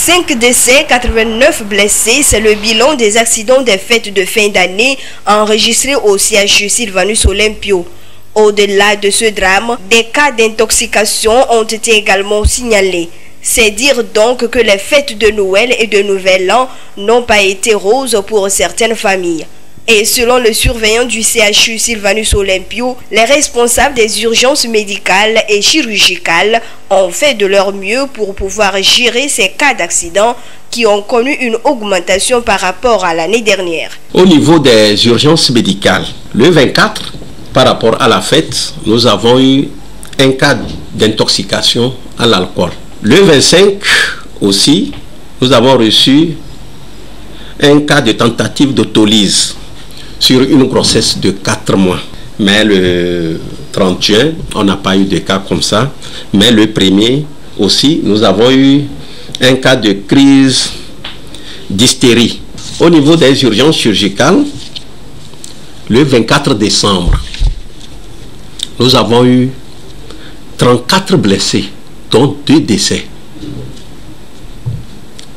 5 décès, 89 blessés, c'est le bilan des accidents des fêtes de fin d'année enregistrés au CHU Sylvanus Olympio. Au-delà de ce drame, des cas d'intoxication ont été également signalés. C'est dire donc que les fêtes de Noël et de Nouvel An n'ont pas été roses pour certaines familles. Et selon le surveillant du CHU Sylvanus Olympio, les responsables des urgences médicales et chirurgicales ont fait de leur mieux pour pouvoir gérer ces cas d'accident qui ont connu une augmentation par rapport à l'année dernière. Au niveau des urgences médicales, le 24, par rapport à la fête, nous avons eu un cas d'intoxication à l'alcool. Le 25 aussi, nous avons reçu un cas de tentative d'autolyse sur une grossesse de 4 mois. Mais le 31, on n'a pas eu de cas comme ça. Mais le premier aussi, nous avons eu un cas de crise d'hystérie. Au niveau des urgences chirurgicales, le 24 décembre, nous avons eu 34 blessés, dont 2 décès.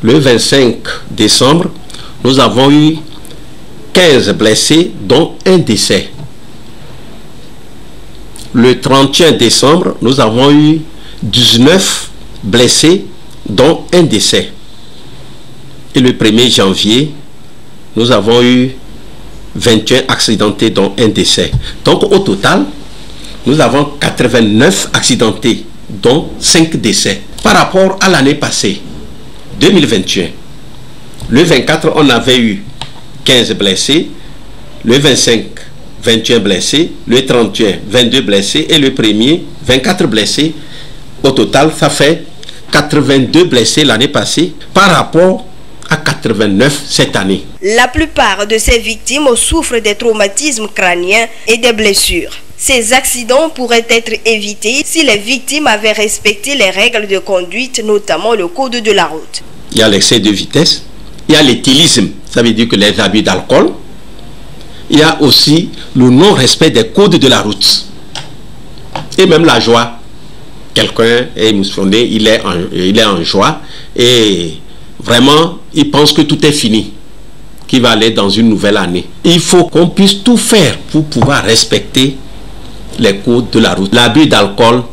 Le 25 décembre, nous avons eu 15 blessés, dont 1 décès. Le 31 décembre, nous avons eu 19 blessés, dont 1 décès. Et le 1er janvier, nous avons eu 21 accidentés, dont 1 décès. Donc au total, nous avons 89 accidentés, dont 5 décès. Par rapport à l'année passée, 2021, le 24, on avait eu 15 blessés, le 25, 21 blessés, le 31, 22 blessés et le 1er, 24 blessés. Au total, ça fait 82 blessés l'année passée par rapport à 89 cette année. La plupart de ces victimes souffrent des traumatismes crâniens et des blessures. Ces accidents pourraient être évités si les victimes avaient respecté les règles de conduite, notamment le code de la route. Il y a l'excès de vitesse, il y a l'éthylisme, ça veut dire que les abus d'alcool. Il y a aussi le non-respect des codes de la route. Et même la joie. Quelqu'un est émotionné, il est en joie et vraiment, il pense que tout est fini, qu'il va aller dans une nouvelle année. Il faut qu'on puisse tout faire pour pouvoir respecter les codes de la route. L'abus d'alcool,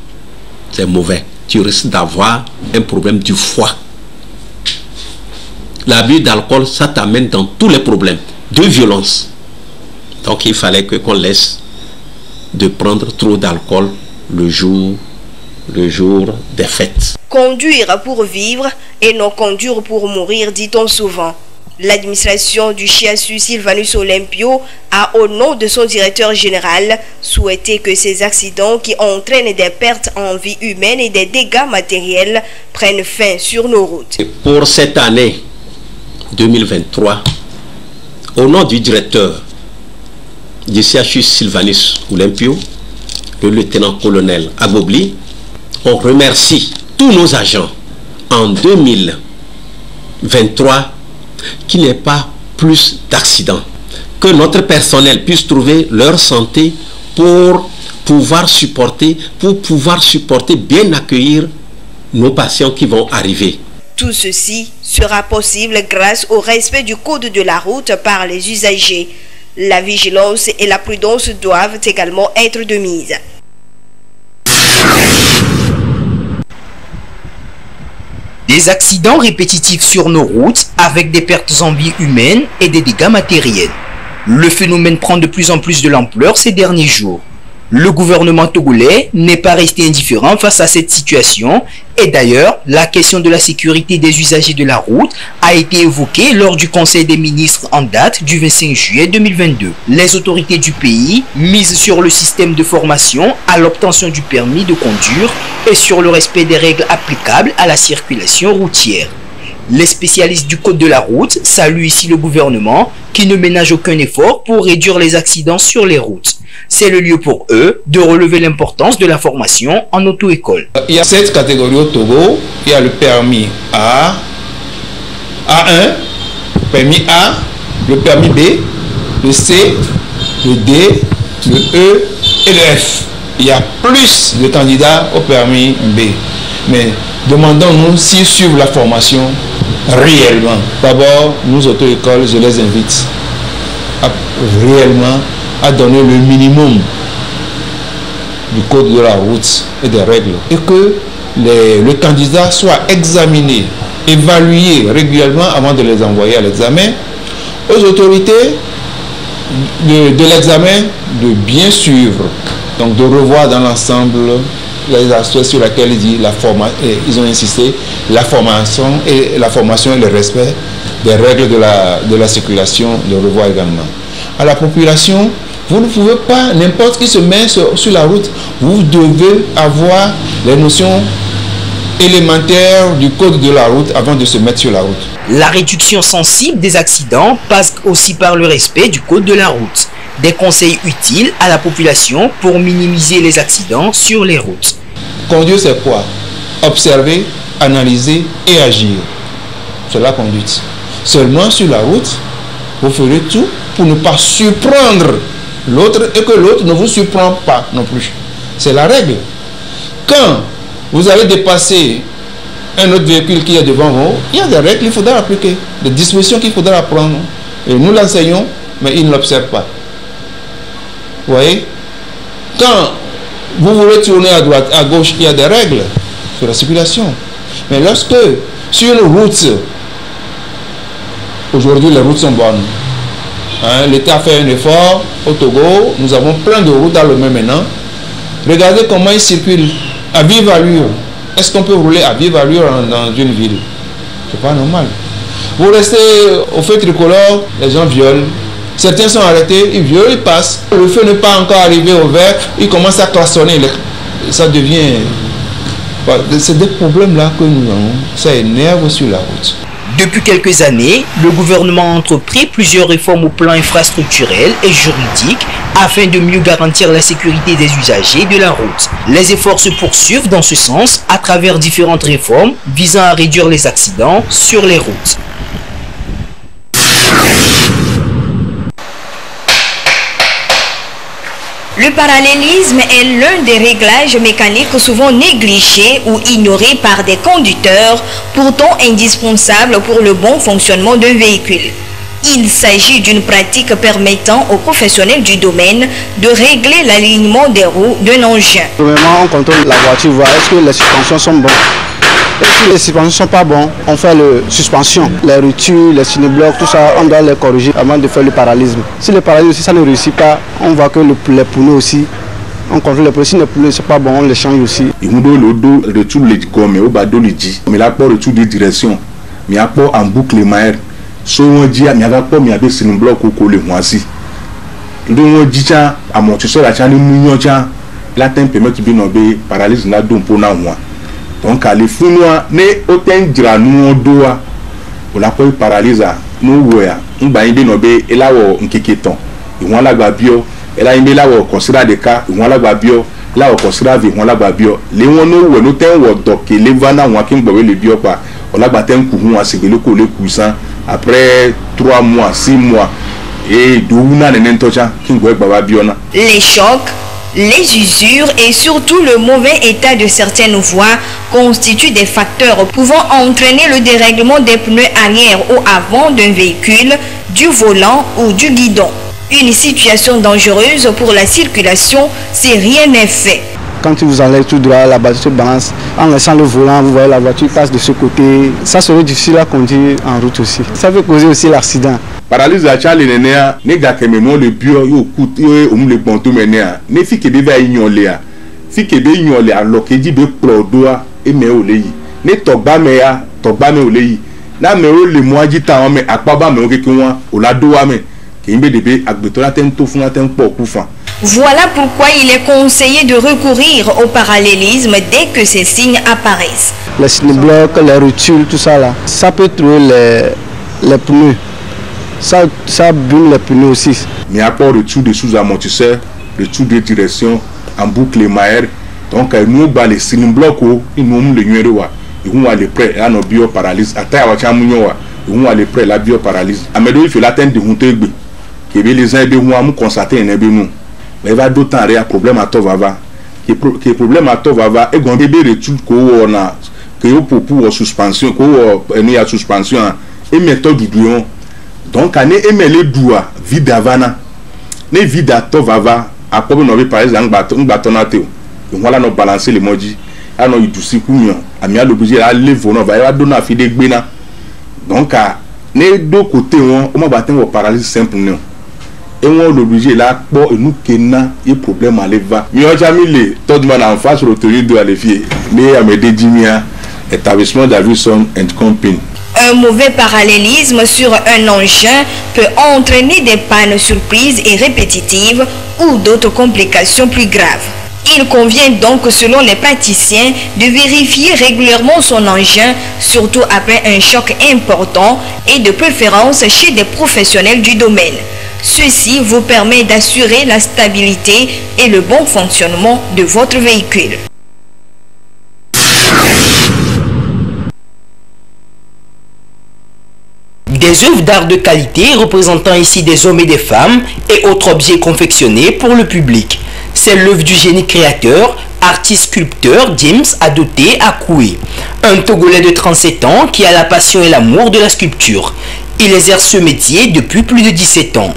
c'est mauvais. Tu risques d'avoir un problème du foie. L'abus d'alcool, ça t'amène dans tous les problèmes de violence. Donc il fallait qu'on laisse de prendre trop d'alcool le jour des fêtes. Conduire pour vivre et non conduire pour mourir, dit-on souvent. L'administration du CHU Sylvanus Olympio a, au nom de son directeur général, souhaité que ces accidents qui entraînent des pertes en vie humaine et des dégâts matériels prennent fin sur nos routes. Et pour cette année 2023, au nom du directeur du CHU Sylvanus Olympio, le lieutenant-colonel Agobli, on remercie tous nos agents en 2023 qu'il n'y ait pas plus d'accidents, que notre personnel puisse trouver leur santé pour pouvoir supporter, bien accueillir nos patients qui vont arriver. Tout ceci sera possible grâce au respect du code de la route par les usagers. La vigilance et la prudence doivent également être de mise. Des accidents répétitifs sur nos routes avec des pertes en vie humaine et des dégâts matériels. Le phénomène prend de plus en plus de l'ampleur ces derniers jours. Le gouvernement togolais n'est pas resté indifférent face à cette situation et d'ailleurs, la question de la sécurité des usagers de la route a été évoquée lors du Conseil des ministres en date du 25 juillet 2022. Les autorités du pays misent sur le système de formation à l'obtention du permis de conduire et sur le respect des règles applicables à la circulation routière. Les spécialistes du code de la route saluent ici le gouvernement qui ne ménage aucun effort pour réduire les accidents sur les routes. C'est le lieu pour eux de relever l'importance de la formation en auto-école. Il y a 7 catégories au Togo. Il y a le permis A, A1, permis A, le permis B, le C, le D, le E et le F. Il y a plus de candidats au permis B. Mais demandons-nous s'ils suivent la formation réellement. D'abord, nous auto-écoles, je les invite réellement à donner le minimum du code de la route et des règles, et que le candidat soit examiné, évalué régulièrement avant de les envoyer à l'examen. Aux autorités de l'examen de bien suivre, donc de revoir dans l'ensemble les aspects sur lesquels ils ont insisté, la formation et le respect des règles de la circulation, de revoir également. À la population, vous ne pouvez pas, n'importe qui se met sur la route, vous devez avoir les notions élémentaires du code de la route avant de se mettre sur la route. La réduction sensible des accidents passe aussi par le respect du code de la route. Des conseils utiles à la population pour minimiser les accidents sur les routes. Conduire, c'est quoi? Observer, analyser et agir. C'est la conduite. Seulement sur la route, vous ferez tout pour ne pas surprendre l'autre et que l'autre ne vous surprend pas non plus. C'est la règle. Quand vous allez dépasser un autre véhicule qui est devant vous, il y a des règles qu'il faudra appliquer, des dispositions qu'il faudra prendre. Et nous l'enseignons, mais il ne l'observe pas. Vous voyez? Quand vous voulez tourner à droite, à gauche, il y a des règles sur la circulation. Mais lorsque, sur une route, aujourd'hui les routes sont bonnes. L'État a fait un effort au Togo, nous avons plein de routes dans le même maintenant. Regardez comment ils circulent à vive allure. Est-ce qu'on peut rouler à vive allure dans une ville? C'est pas normal. Vous restez au feu tricolore, les gens violent. Certains sont arrêtés, ils violent, ils passent. Le feu n'est pas encore arrivé au vert, ils commencent à klaxonner. Ça devient... C'est des problèmes-là que nous avons. Ça énerve sur la route. Depuis quelques années, le gouvernement a entrepris plusieurs réformes au plan infrastructurel et juridique afin de mieux garantir la sécurité des usagers de la route. Les efforts se poursuivent dans ce sens à travers différentes réformes visant à réduire les accidents sur les routes. Le parallélisme est l'un des réglages mécaniques souvent négligés ou ignorés par des conducteurs, pourtant indispensables pour le bon fonctionnement d'un véhicule. Il s'agit d'une pratique permettant aux professionnels du domaine de régler l'alignement des roues d'un engin. Premièrement, on contrôle la voiture, voir est-ce que les suspensions sont bonnes. Et si les suspensions ne sont pas bonnes, on fait la suspension. Les rotures, les cinéblocs, tout ça, on doit les corriger avant de faire le parallélisme. Si le parallélisme aussi, ça ne réussit pas, on voit que les pneus aussi, on contrôle les pneus. Si les pneus ne sont pas bons, on les change aussi. Il y a le retour de gomme, au bas de l'idée. Mais là, pour le retour de direction, mais à pas en boucle maire. So on dit il y a pas mais avec cinébloc au collé moisi. Donc on dit ça à mon tu sais la chani mignon ça la temps permet qui bien obé paralyse na don pour na moi. Donc à les funwa ne autant dira nous doa on la peut paralyse nous voya on ba bien obé et là on nkeketon et on la gba bio et là il là on considère des cas on la gba bio là on considère vie on la gba bio les on no no ten wo doke les vana on kin gba le bio pa on la gba ten ku on a se le ko le cousin. Après 3 mois, 6 mois, et les chocs, les usures et surtout le mauvais état de certaines voies constituent des facteurs pouvant entraîner le dérèglement des pneus arrière ou avant d'un véhicule, du volant ou du guidon. Une situation dangereuse pour la circulation si rien n'est fait. Quand vous allez tout droit, la voiture se balance. En laissant le volant, vous voyez la voiture passe de ce côté. Ça serait difficile à conduire en route aussi. Ça peut causer aussi l'accident. Paralyse à Charles Nénéa, les gars qui me le bio, yo coûte, yo le bon tout ménéa. Ne fi que des va ignorer. Fi que des ignorer alors que dit be prodoa et me olei. Ne toba me olei. Na me o le moi dit ta me akpaba me o ke kwa o la doa me. Ki mbe debe agbetola ten to fun ten po kufa. Voilà pourquoi il est conseillé de recourir au parallélisme dès que ces signes apparaissent. Les cinéblocs, les rotules, tout ça là, ça peut trouver les pneus. Ça brûle les pneus aussi. Mais à part le tour de sous-amortisseur, le tour de direction, en boucle maire, donc nous avons les cinéblocs, nous avons les numéros, nous avons les prêts, à nos bioparalyses, à taille à nous avons les prêts, la bioparalyse. À mes il faut l'atteindre de Huntégbe, qui veut les aider, nous avons constaté un événement. Mais il va d'autant avoir un problème à Tovava. Qui problème à Tovava et quand bébé retourne qu'on a que yo pour suspension ko eni ya suspension et méthode du duon donc ane emele dua vidavana ne vidato vava akobe no be par exemple ngbatona teo wala no balancer le moji ano idusi kunyo ami alobije a levo no va dona fi de gbena donc ne do côté won o ma batin wo paralysie simple non et on l'obligé là pour nous kena et problème à leva mi o jami le tout man en face rotary do aller fier mais à me dédimia établissement Davidson and Company. Un mauvais parallélisme sur un engin peut entraîner des pannes surprises et répétitives ou d'autres complications plus graves. Il convient donc, selon les praticiens, de vérifier régulièrement son engin, surtout après un choc important et de préférence chez des professionnels du domaine. Ceci vous permet d'assurer la stabilité et le bon fonctionnement de votre véhicule. Des œuvres d'art de qualité représentant ici des hommes et des femmes et autres objets confectionnés pour le public. C'est l'œuvre du génie créateur, artiste-sculpteur James Adoté Akoué, un Togolais de 37 ans qui a la passion et l'amour de la sculpture. Il exerce ce métier depuis plus de 17 ans.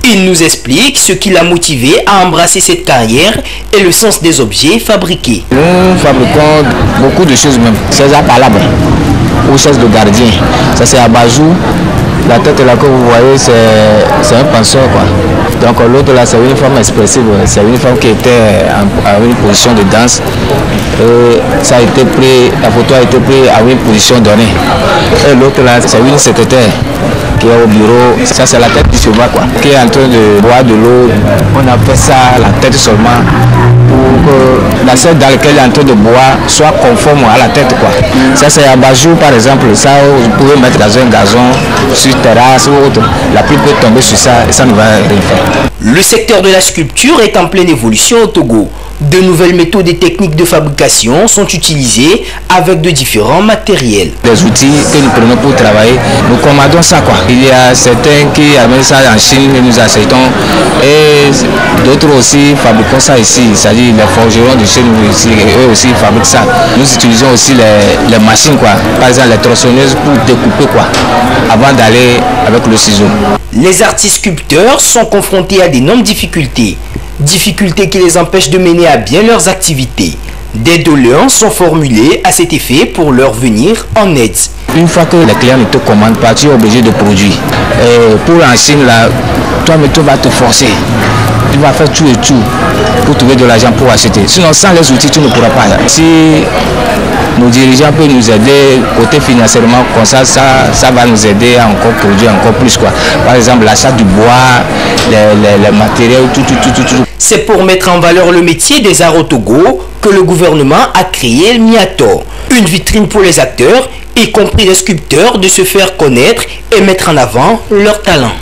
Il nous explique ce qui l'a motivé à embrasser cette carrière et le sens des objets fabriqués. Nous fabriquons beaucoup de choses même. C'est à palabre ou chaise de gardien. Ça c'est à Bajou. La tête là que vous voyez c'est un penseur quoi. Donc l'autre là c'est une femme expressive. C'est une femme qui était en une position de danse. Ça a été pris, la photo a été prise à une position donnée. Et l'autre là c'est une secrétaire qui est au bureau, ça c'est la tête du cheval quoi, qui est en train de boire de l'eau. On a fait ça la tête seulement pour que la selle dans laquelle il est en train de boire soit conforme à la tête quoi. Ça c'est à Bajou par exemple, ça vous pouvez mettre dans un gazon, sur terrasse ou autre, la pluie peut tomber sur ça et ça ne va rien faire. Le secteur de la sculpture est en pleine évolution au Togo. De nouvelles méthodes et techniques de fabrication sont utilisées avec de différents matériels. Les outils que nous prenons pour travailler, nous commandons ça quoi. Il y a certains qui amènent ça en Chine et nous achetons. Et d'autres aussi fabriquons ça ici. C'est-à-dire les forgerons de chez nous ici, eux aussi fabriquent ça. Nous utilisons aussi les machines quoi. Par exemple les tronçonneuses pour découper quoi. Avant d'aller avec le ciseau. Les artistes sculpteurs sont confrontés à d'énormes difficultés. Difficultés qui les empêchent de mener à bien leurs activités. Des doléances sont formulées à cet effet pour leur venir en aide. Une fois que les clients ne te commandent pas, tu es obligé de produire. Et pour en Chine, là, toi-même tu vas te forcer. Tu vas faire tout et tout pour trouver de l'argent pour acheter. Sinon, sans les outils, tu ne pourras pas. Si nos dirigeants peuvent nous aider côté financièrement, comme ça va nous aider à encore produire encore plus quoi. Par exemple, l'achat du bois, les matériaux, tout. C'est pour mettre en valeur le métier des arts au Togo que le gouvernement a créé le Miator, une vitrine pour les acteurs, y compris les sculpteurs, de se faire connaître et mettre en avant leur talent.